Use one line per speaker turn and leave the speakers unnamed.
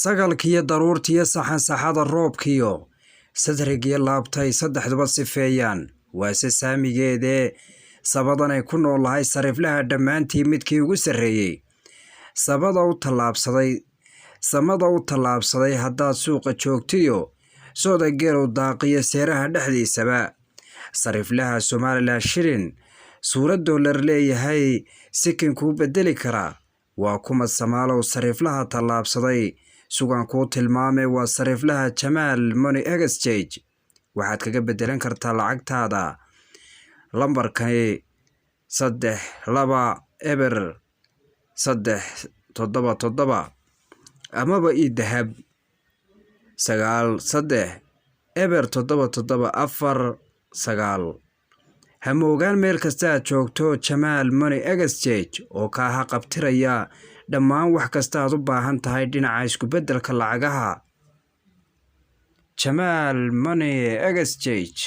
sagalkiyo daruurtiyo saxansaxada roobkiyo sadrigiyo laabtay saddexduba sifeeyaan waase saamigeedee sabadanay ku noolahay sariflaha dhammaantii midkii ugu sarreeyey samada u tallaabsaday haddaad suuqa joogtiyo sooda geelow daaqiyo seeraha dhexdiisaba sariflaha Somaliland shilin suurad dollar leeyahay sikinkuu bedeli karaa waa kuma Samaalow sariflaha tallaabsaday sugan ku tilmaamay waa sariflaha Jamal Money Exchange waxaad kaga bedelan kartaa lacagtaada lambarkani 32 amaba dahab 93 hamoogaan meel kasta aad joogto Jamal Money Exchange oo ka qabtiraya dhammaan wax kasta aad u baahan tahay dhinaca isku bedelka lacagaha Jamal Money Exchange.